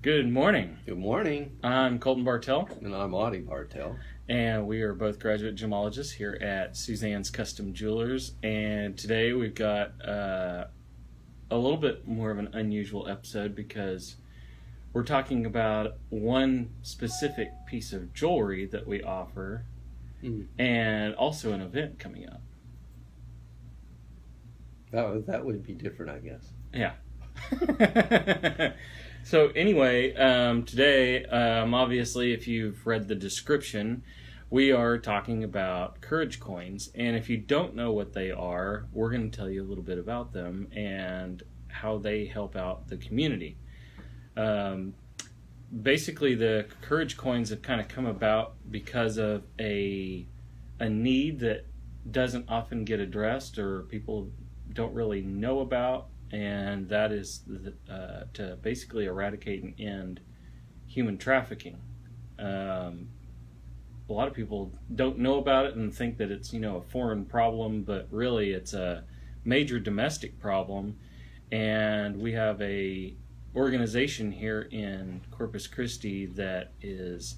Good morning. Good morning. I'm Colton Bartell. And I'm Audie Bartell. And we are both graduate gemologists here at Suzanne's Custom Jewelers. And today we've got a little bit more of an unusual episode because we're talking about one specific piece of jewelry that we offer and also an event coming up. That would be different, I guess. Yeah. So anyway, today, obviously, if you've read the description, we are talking about courage coins. And if you don't know what they are, we're going to tell you a little bit about them and how they help out the community. Basically, the courage coins have kind of come about because of a need that doesn't often get addressed or people don't really know about. And that is to basically eradicate and end human trafficking. A lot of people don't know about it and think that it's, a foreign problem, but really it's a major domestic problem. And we have a organization here in Corpus Christi that is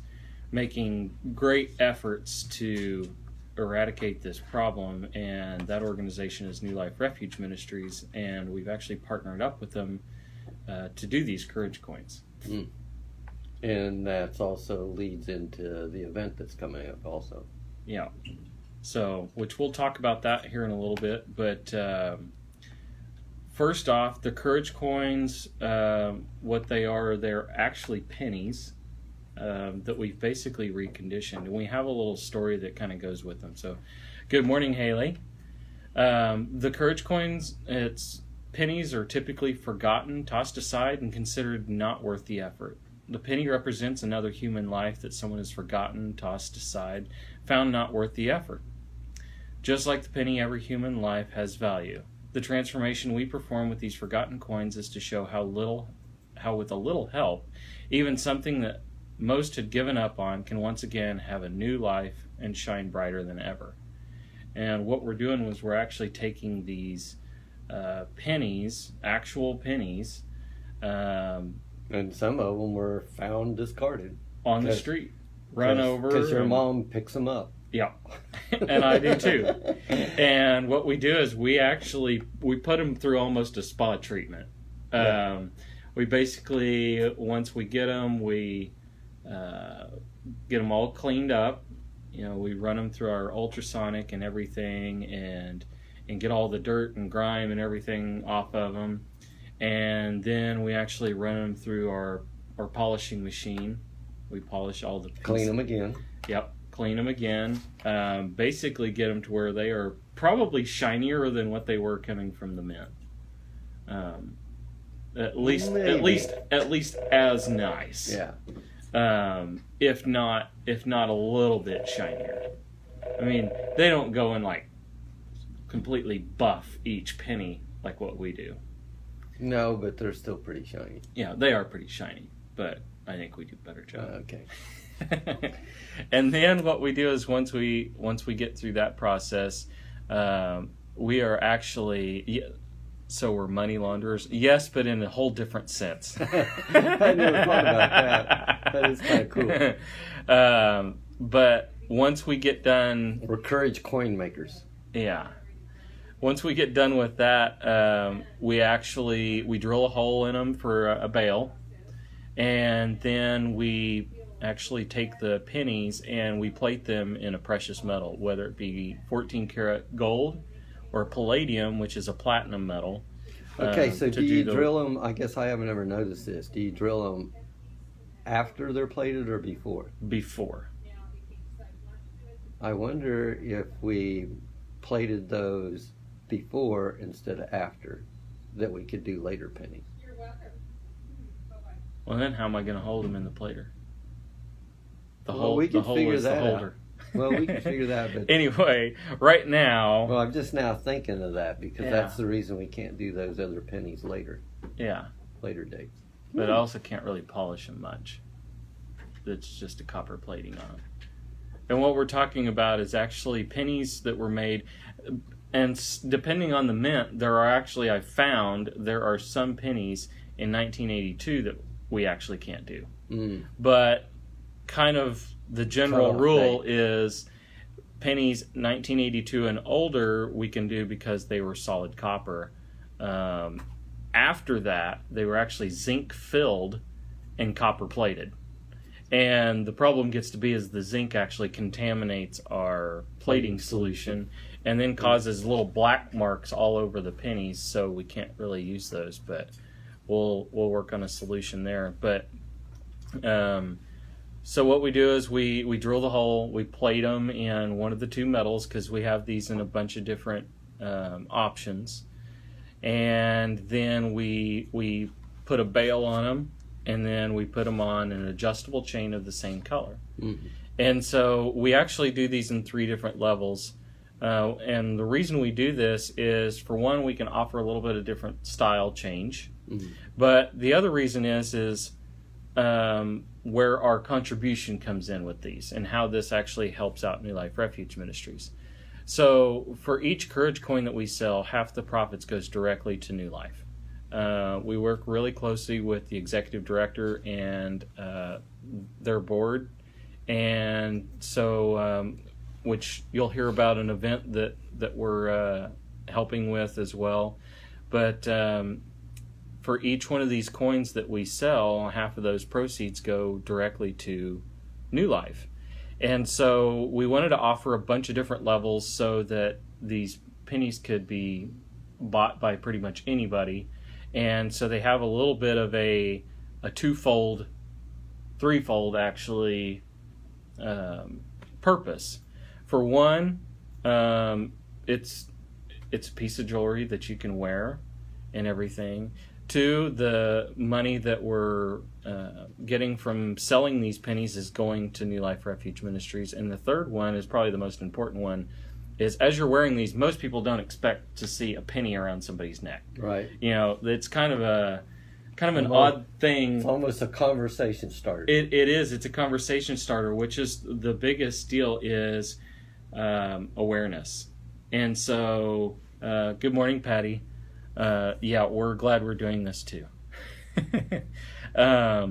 making great efforts to eradicate this problem, and that organization is New Life Refuge Ministries, and we've actually partnered up with them to do these courage coins. And that also leads into the event that's coming up also. Yeah, so which we'll talk about that here in a little bit, but first off, the courage coins, what they are, they're actually pennies that we've basically reconditioned, and we have a little story that kind of goes with them. So, good morning, Haley. The courage coins, pennies are typically forgotten, tossed aside, and considered not worth the effort. The penny represents another human life that someone has forgotten, tossed aside, found not worth the effort. Just like the penny, every human life has value. The transformation we perform with these forgotten coins is to show how with a little help, even something that most had given up on can once again have a new life and shine brighter than ever. And what we're doing was we're actually taking these pennies, actual pennies, and some of them were found discarded on the street, run over. Because your mom picks them up. Yeah, and I do too. And what we do is we put them through almost a spa treatment. We basically, once we get them, we get them all cleaned up. We run them through our ultrasonic and everything, and get all the dirt and grime and everything off of them. And then we actually run them through our polishing machine. We polish all the pieces. Clean them again. Yep, clean them again. Basically get them to where they are probably shinier than what they were coming from the mint. At least as nice. Yeah. If not a little bit shinier. I mean, they don't go in like completely buff each penny like what we do. No, but they're still pretty shiny. Yeah, they are pretty shiny, but I think we do a better job. Okay. And then what we do is once we get through that process, we are actually. So we're money launderers? Yes, but in a whole different sense. I never thought about that. That is kind of cool. But once we get done... We're courage coin makers. Yeah. Once we get done with that, we drill a hole in them for a bale. And then we actually take the pennies and we plate them in a precious metal, whether it be 14 karat gold or palladium, which is a platinum metal. Okay, so do you drill them? I guess I haven't ever noticed this. Do you drill them after they're plated or before? Before. I wonder if we plated those before instead of after, that we could do later pennies. Well, then how am I going to hold them in the plater? We can figure that out. Well, we can figure that out. But anyway, right now... Well, I'm just now thinking of that because that's the reason we can't do those other pennies later. Yeah. Later dates. But I also can't really polish them much. It's just a copper plating on them. And what we're talking about is actually pennies that were made... And depending on the mint, there are some pennies in 1982 that we actually can't do. Mm. But kind of the general rule Right. is pennies 1982 and older we can do because they were solid copper. After that, they were actually zinc filled and copper plated. And the problem gets to be is the zinc actually contaminates our plating solution and then causes little black marks all over the pennies, so we can't really use those. But we'll work on a solution there. But so what we do is we drill the hole, we plate them in one of the two metals because we have these in a bunch of different options, and then we put a bail on them, and then we put them on an adjustable chain of the same color. Mm-hmm. And so we actually do these in 3 different levels. And the reason we do this is, for one, we can offer a little bit of different style change. Mm-hmm. But the other reason is where our contribution comes in with these and how this actually helps out New Life Refuge Ministries. So for each Courage coin that we sell, half the profits goes directly to New Life. We work really closely with the executive director and their board. And so, which you'll hear about an event that we're helping with as well. But for each one of these coins that we sell, half of those proceeds go directly to New Life. And so we wanted to offer a bunch of different levels so that these pennies could be bought by pretty much anybody. And so they have a little bit of a twofold, threefold actually, purpose. For one, it's a piece of jewelry that you can wear and everything. 2, the money that we're getting from selling these pennies is going to New Life Refuge Ministries. And the third one is probably the most important one, is as you're wearing these, most people don't expect to see a penny around somebody's neck. Right. You know, it's kind of an odd thing. It's almost a conversation starter. It is. It's a conversation starter, which is the biggest deal is awareness. And so, good morning, Patty. Yeah, we're glad we're doing this too. Yeah,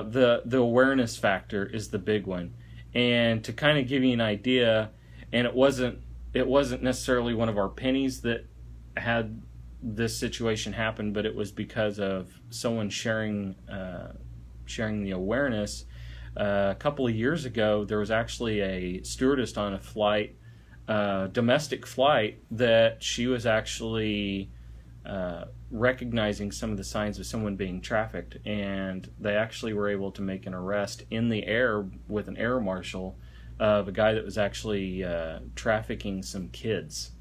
the awareness factor is the big one. And to kind of give you an idea, and it wasn't necessarily one of our pennies that had this situation happen, but it was because of someone sharing the awareness. A couple of years ago, there was actually a stewardess on a flight, domestic flight, that she was actually recognizing some of the signs of someone being trafficked, and they actually were able to make an arrest in the air with an air marshal of a guy that was actually trafficking some kids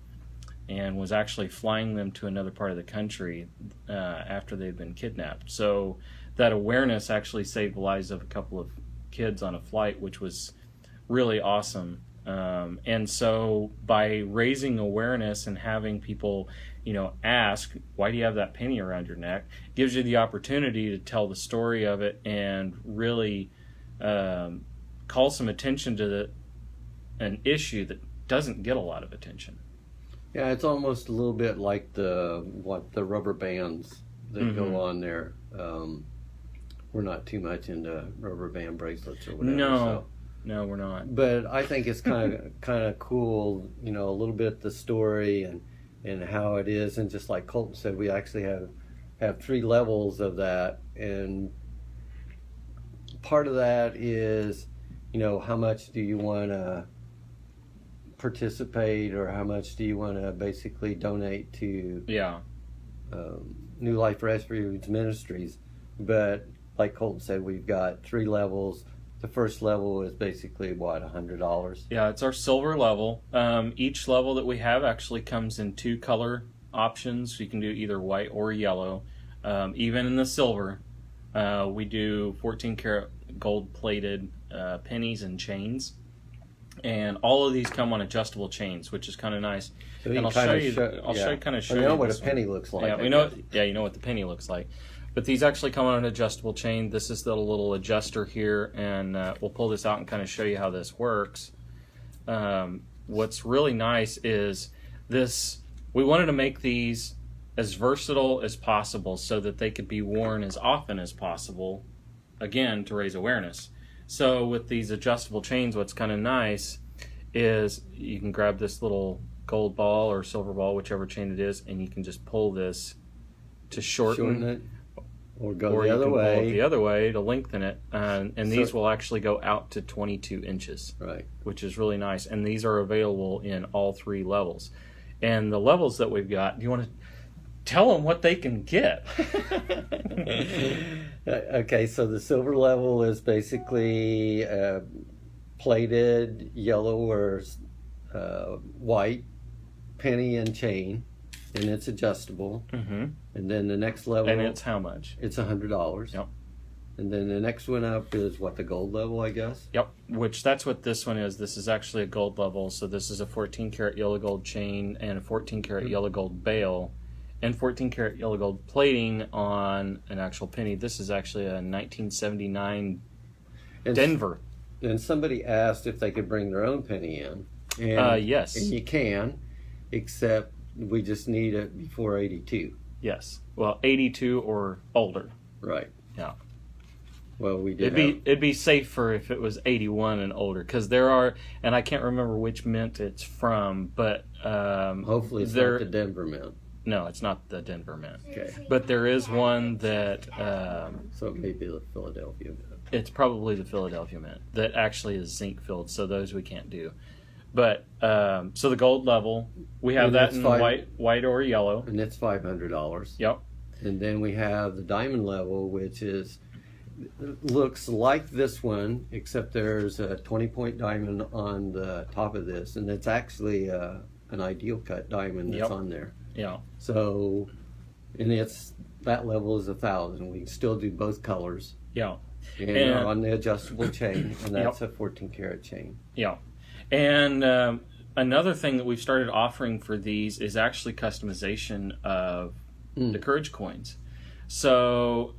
and was actually flying them to another part of the country after they'd been kidnapped. So that awareness actually saved the lives of a couple of kids on a flight, which was really awesome. And so by raising awareness and having people, ask, why do you have that penny around your neck, gives you the opportunity to tell the story of it and really call some attention to an issue that doesn't get a lot of attention. Yeah, it's almost a little bit like the rubber bands that go on there. We're not too much into rubber band bracelets or whatever. No, we're not. But I think it's kind of cool, a little bit the story and how it is, and just like Colton said, we actually have 3 levels of that, and part of that is, how much do you want to participate, or how much do you want to basically donate to New Life Refuge Ministries. But like Colton said, we've got 3 levels. The first level is basically $100? Yeah, it's our silver level. Each level that we have actually comes in 2 color options. You can do either white or yellow. Even in the silver, we do 14 karat gold plated pennies and chains. And all of these come on adjustable chains, which is kind of nice. So and I'll show you what a penny looks like. Yeah, you know what the penny looks like. But these actually come on an adjustable chain. This is the little adjuster here, and we'll pull this out and kind of show you how this works. What's really nice is this. We wanted to make these as versatile as possible so that they could be worn as often as possible, again, to raise awareness. So with these adjustable chains, what's kind of nice is you can grab this little gold ball or silver ball, whichever chain it is, and you can just pull this to shorten it, or go or the other pull way. it the other way to lengthen it. And these will actually go out to 22 inches, right? Which is really nice. And these are available in all 3 levels. And the levels that we've got, do you want to tell them what they can get? Okay, so the silver level is basically plated yellow or white penny and chain, and it's adjustable. Mm-hmm. And then the next level, and it's how much? It's $100. Yep. And then the next one up is what, the gold level, I guess? Yep, which that's what this one is. This is actually a gold level. So this is a 14 karat yellow gold chain and a 14 karat yellow gold bail and 14 karat yellow gold plating on an actual penny. This is actually a 1979 Denver. And somebody asked if they could bring their own penny in. And, yes. And you can, except we just need it before 82. Yes. Well, 82 or older. Right. Yeah. Well, we did. It'd be safer if it was 81 and older, because there are, and I can't remember which mint it's from, but hopefully it's not the Denver mint. No, it's not the Denver mint. Okay. But there is one that so it may be the Philadelphia mint. It's probably the Philadelphia mint that actually is zinc filled, so those we can't do. But so the gold level, we have that in white or yellow, and it's $500. Yep. And then we have the diamond level, which looks like this one, except there's a 20-point diamond on the top of this, and it's actually an ideal cut diamond that's on there. Yeah. So, and that level is 1,000. We can still do both colors. Yeah. And on the adjustable chain, and that's a 14 karat chain. Yeah. And another thing that we've started offering for these is actually customization of the Courage coins. So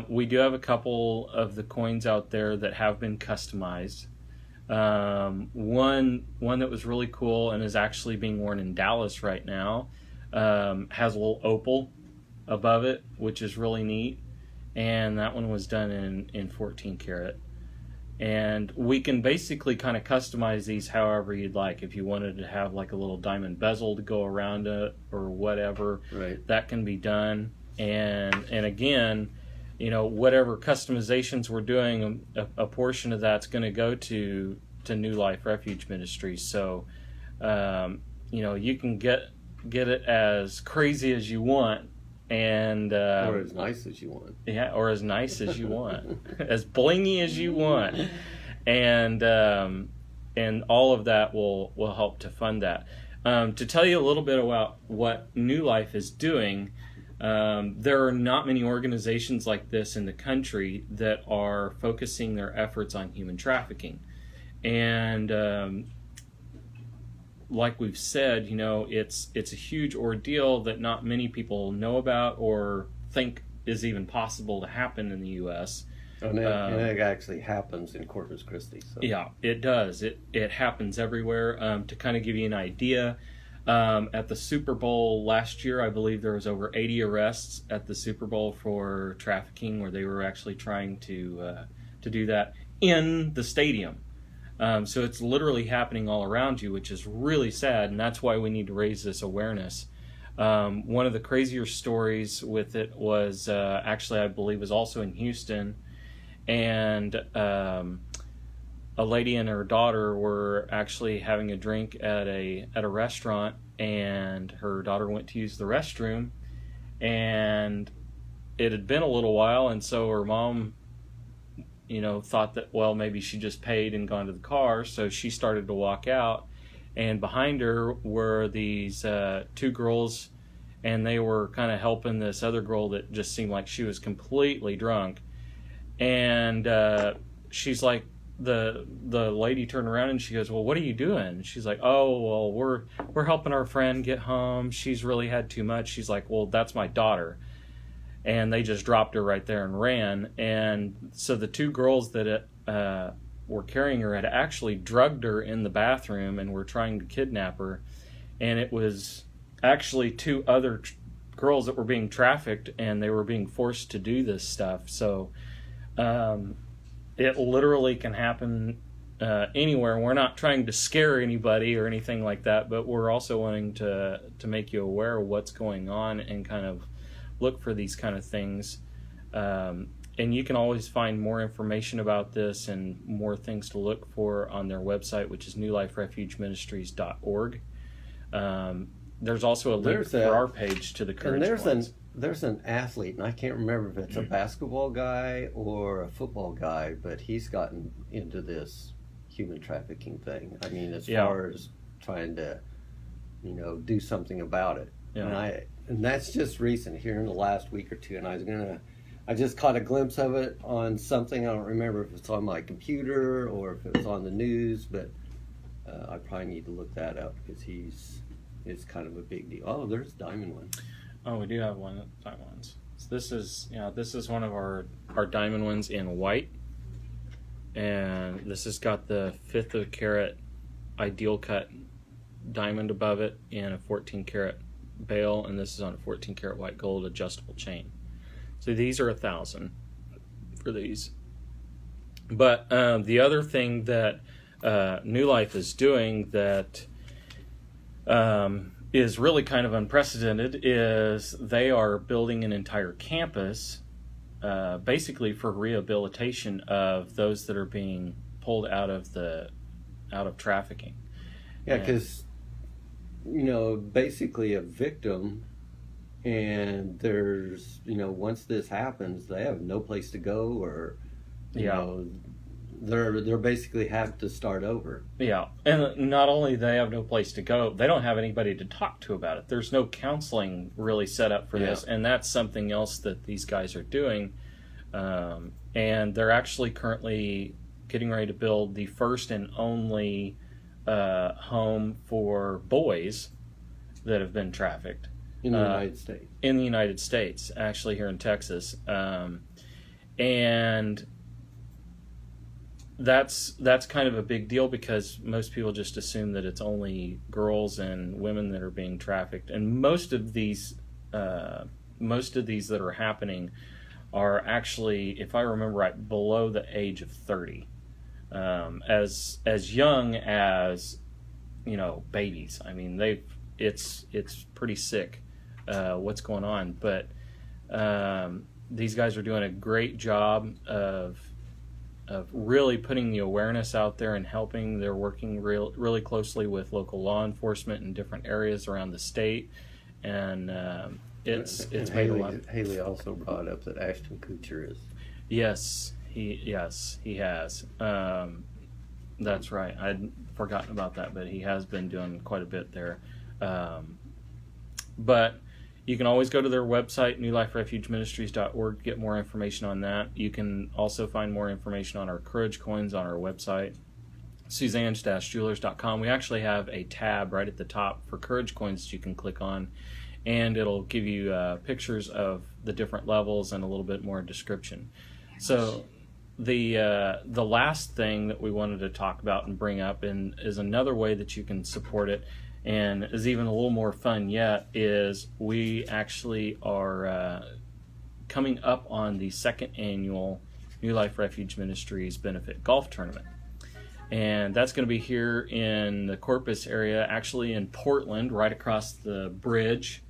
we do have a couple of the coins out there that have been customized. One that was really cool and is actually being worn in Dallas right now has a little opal above it, which is really neat. And that one was done in 14 karat. And we can basically kind of customize these however you'd like. If you wanted to have like a little diamond bezel to go around it or whatever, that can be done. And again, whatever customizations we're doing, a portion of that's going to go to New Life Refuge Ministries. So, you can get it as crazy as you want. And or as nice as you want. Yeah, or as nice as you want. As blingy as you want. And all of that will help to fund that. To tell you a little bit about what New Life is doing, there are not many organizations like this in the country that are focusing their efforts on human trafficking. And like we've said, it's a huge ordeal that not many people know about or think is even possible to happen in the U.S. And it actually happens in Corpus Christi. So. Yeah, it does. It happens everywhere. To kind of give you an idea, at the Super Bowl last year, I believe there was over 80 arrests at the Super Bowl for trafficking, where they were actually trying to do that in the stadium. So it's literally happening all around you, which is really sad, and that's why we need to raise this awareness. One of the crazier stories with it was actually, I believe, was also in Houston, and a lady and her daughter were actually having a drink at a restaurant, and her daughter went to use the restroom, and it had been a little while, and so her mom thought that, well, maybe she just paid and gone to the car, so she started to walk out, and behind her were these 2 girls, and they were kind of helping this other girl that just seemed like she was completely drunk, and she's like, the lady turned around and she goes, well, what are you doing? And she's like, oh, well, we're helping our friend get home. She's really had too much. She's like, well, that's my daughter. And they just dropped her right there and ran. And so the 2 girls that were carrying her had actually drugged her in the bathroom and were trying to kidnap her. And it was actually 2 other girls that were being trafficked, and they were being forced to do this stuff. So it literally can happen anywhere. We're not trying to scare anybody or anything like that, but we're also wanting to make you aware of what's going on and kind of look for these kind of things. And you can always find more information about this and more things to look for on their website, which is newliferefugeministries.org. There's also a link for our page to the Courage Coins. There's an athlete, and I can't remember if it's a basketball guy or a football guy, but he's gotten into this human trafficking thing. I mean, as far as trying to, do something about it. Yeah. And that's just recent, here in the last week or two. And I just caught a glimpse of it on something. I don't remember if it's on my computer or if it was on the news, but I probably need to look that up because it's kind of a big deal. Oh, there's Diamond one. Oh, we do have one of the diamond ones. So this is one of our diamond ones in white, and this has got the 1/5 of a carat ideal cut diamond above it in a 14 karat bail, and this is on a 14 karat white gold adjustable chain. So these are $1,000 for these. But the other thing that New Life is doing that is really kind of unprecedented is they are building an entire campus basically for rehabilitation of those that are being pulled out of trafficking. Yeah, because basically a victim, and there's once this happens, they have no place to go, or they're basically have to start over. Yeah, and not only they have no place to go, they don't have anybody to talk to about it. There's no counseling really set up for this, and that's something else that these guys are doing. And they're actually currently getting ready to build the first and only home for boys that have been trafficked in the United States. In the United States, actually here in Texas, and that's kind of a big deal because most people just assume that it's only girls and women that are being trafficked, and most of these that are happening are actually, if I remember right, below the age of 30, as young as babies. I mean, it's pretty sick what's going on, but these guys are doing a great job of really putting the awareness out there and helping. They're working really closely with local law enforcement in different areas around the state, and it's made a lot. Haley also brought up that Ashton Kutcher is. Yes, he has. That's right. I'd forgotten about that, but he has been doing quite a bit there. But you can always go to their website, newliferefugeministries.org, to get more information on that. You can also find more information on our Courage Coins on our website, suzanne-jewelers.com. We actually have a tab right at the top for Courage Coins that you can click on, and it'll give you pictures of the different levels and a little bit more description. So the last thing that we wanted to talk about and bring up is another way that you can support it, and is even a little more fun yet, is we actually are coming up on the second annual New Life Refuge Ministries benefit golf tournament. And that's going to be here in the Corpus area, actually in Portland, right across the bridge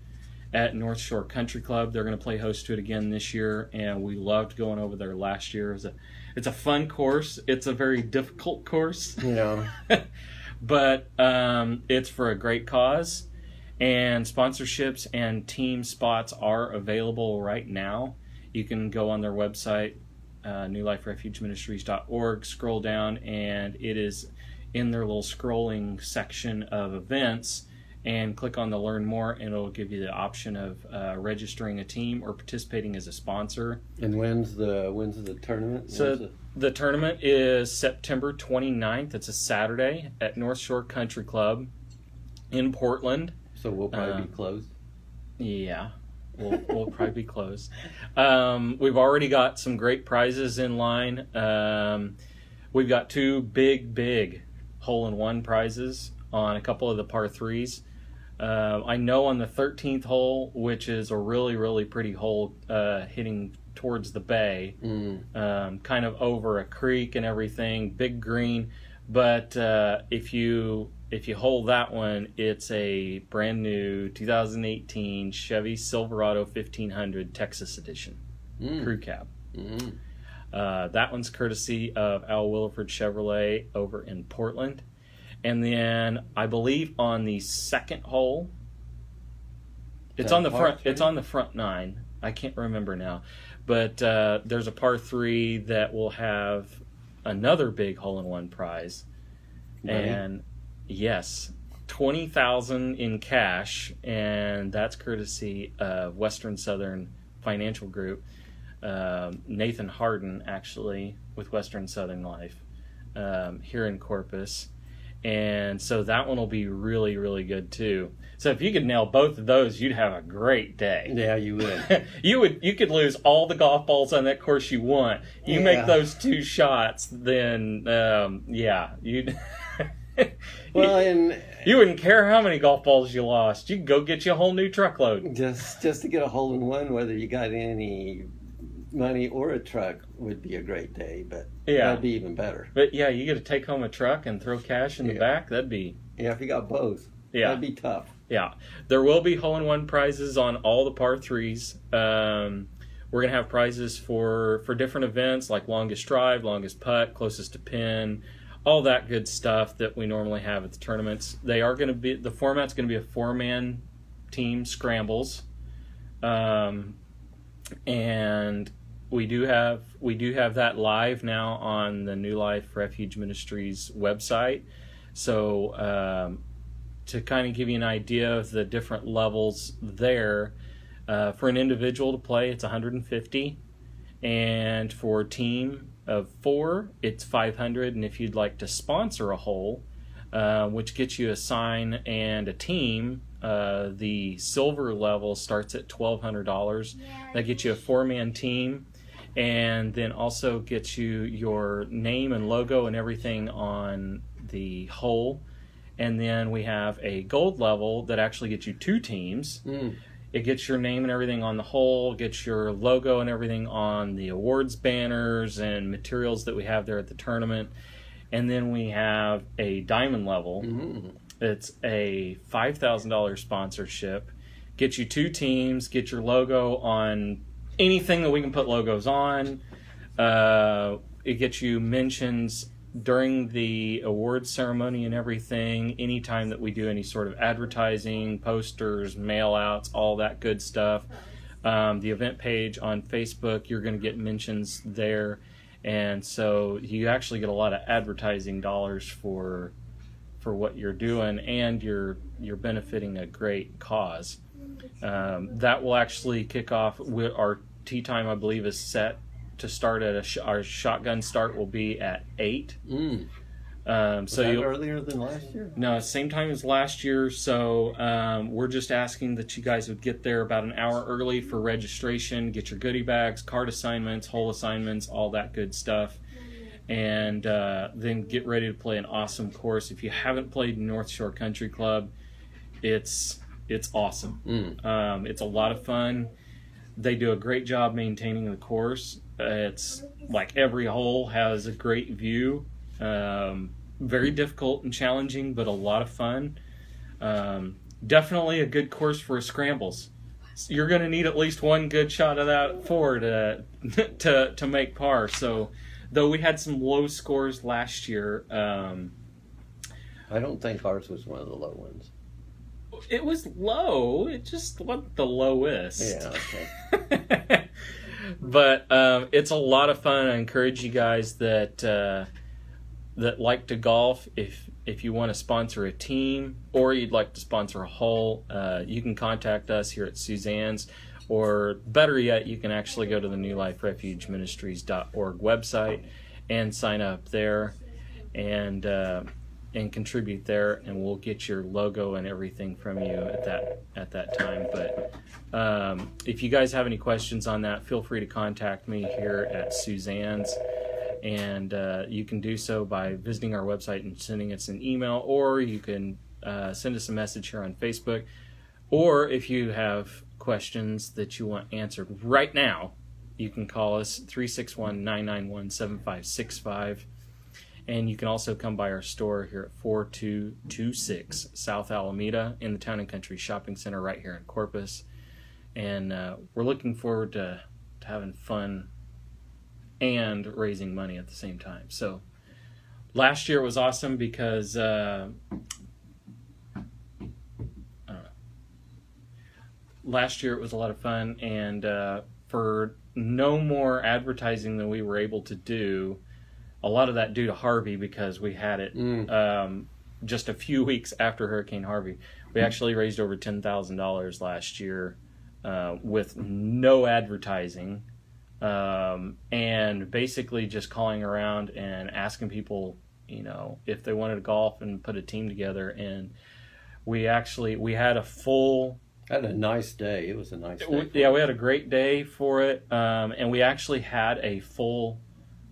at North Shore Country Club. They're going to play host to it again this year, and we loved going over there last year. It's a fun course. It's a very difficult course. But it's for a great cause, and sponsorships and team spots are available right now. You can go on their website, newliferefugeministries.org, scroll down, and it is in their little scrolling section of events, and click on the Learn More, and it'll give you the option of registering a team or participating as a sponsor. And when's the tournament? So the tournament is September 29th. It's a Saturday at North Shore Country Club in Portland. So we'll probably be closed? Yeah, we'll probably be closed. We've already got some great prizes in line. We've got two big hole-in-one prizes on a couple of the par threes. I know on the 13th hole, which is a really, really pretty hole hitting towards the bay, kind of over a creek and everything, big green. But if you hole that one, it's a brand new 2018 Chevy Silverado 1500 Texas Edition crew cab. That one's courtesy of Al Williford Chevrolet over in Portland. And then I believe on the second hole, it's on the front. It's on the front 9. I can't remember now, but there's a par 3 that will have another big hole-in-one prize. Money? And yes, $20,000 in cash, and that's courtesy of Western Southern Financial Group. Nathan Harden, actually, with Western Southern Life here in Corpus. And so that one will be really, really good too. So if you could nail both of those, you'd have a great day. Yeah, you would. You could lose all the golf balls on that course you want. You make those 2 shots, then you'd. Well, and you wouldn't care how many golf balls you lost. You could go get you a whole new truckload. Just to get a hole-in-one, whether you got any money or a truck, would be a great day, but that'd be even better. But yeah, you get to take home a truck and throw cash in the back. That'd be if you got both. That'd be tough. Yeah, there will be hole-in-one prizes on all the par 3s. We're gonna have prizes for different events like longest drive, longest putt, closest to pin, all that good stuff that we normally have at the tournaments. They are gonna be, the format's gonna be a 4-man team scrambles, and we do have that live now on the New Life Refuge Ministries website. So to kind of give you an idea of the different levels there, for an individual to play, it's $150, and for a team of 4, it's $500. And if you'd like to sponsor a hole, which gets you a sign and a team, the silver level starts at $1,200. That gets you a 4-man team, and then also gets you your name and logo and everything on the hole. And then we have a gold level that actually gets you 2 teams. It gets your name and everything on the hole, gets your logo and everything on the awards banners and materials that we have there at the tournament. And then we have a diamond level. It's a $5,000 sponsorship. Get you 2 teams, get your logo on anything that we can put logos on. It gets you mentions during the awards ceremony and everything, anytime that we do any sort of advertising, posters, mail outs, all that good stuff. The event page on Facebook, you're going to get mentions there. And so you actually get a lot of advertising dollars for what you're doing, and you're benefiting a great cause. That will actually kick off with our tee time, I believe, is set to start at our shotgun start will be at 8. Was so that earlier than last year? No, same time as last year. So we're just asking that you guys would get there about an hour early for registration, get your goodie bags, card assignments, hole assignments, all that good stuff, and then get ready to play an awesome course. If you haven't played North Shore Country Club, it's awesome. It's a lot of fun. They do a great job maintaining the course. It's like every hole has a great view. Very difficult and challenging, but a lot of fun. Definitely a good course for scrambles. You're going to need at least one good shot of that 4 to make par. So, though we had some low scores last year, I don't think ours was one of the low ones. It was low. It just wasn't the lowest. Yeah, okay. But it's a lot of fun. I encourage you guys that like to golf. If you want to sponsor a team or you'd like to sponsor a hole, you can contact us here at Suzanne's. Or better yet, you can actually go to the newliferefugeministries.org website and sign up there and contribute there, and we'll get your logo and everything from you at that time. But if you guys have any questions on that, feel free to contact me here at Suzanne's, and you can do so by visiting our website and sending us an email, or you can send us a message here on Facebook. Or if you have questions that you want answered right now, you can call us 361-991-7565. And you can also come by our store here at 4226 South Alameda in the Town and Country Shopping Center right here in Corpus. And we're looking forward to having fun and raising money at the same time. So last year was awesome because last year it was a lot of fun, and for no more advertising than we were able to do, a lot of that due to Harvey, because we had it just a few weeks after Hurricane Harvey. We actually raised over $10,000 last year with no advertising, and basically just calling around and asking people, if they wanted to golf and put a team together. And we had a full... Had a nice day. It was a nice day. Yeah, we had a great day for it, and we actually had a full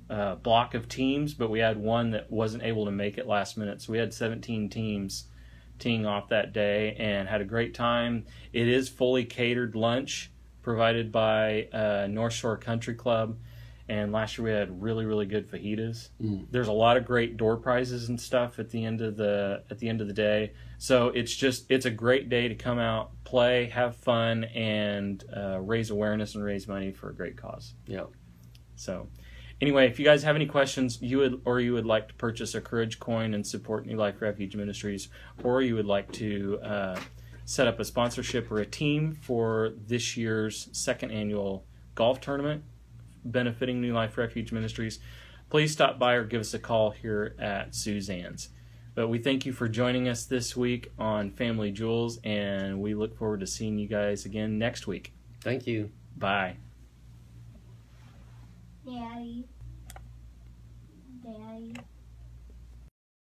block of teams, but we had one that wasn't able to make it last minute. So we had 17 teams teeing off that day and had a great time. It is fully catered lunch provided by North Shore Country Club, and last year we had really, really good fajitas. There's a lot of great door prizes and stuff at the end of the day. So it's a great day to come out, play, have fun, and raise awareness and raise money for a great cause. Yeah. So anyway, if you guys have any questions, you would like to purchase a Courage coin and support New Life Refuge Ministries, or you would like to set up a sponsorship or a team for this year's second annual golf tournament benefiting New Life Refuge Ministries, please stop by or give us a call here at Suzanne's. But we thank you for joining us this week on Family Jewels, and we look forward to seeing you guys again next week. Thank you. Bye. Daddy.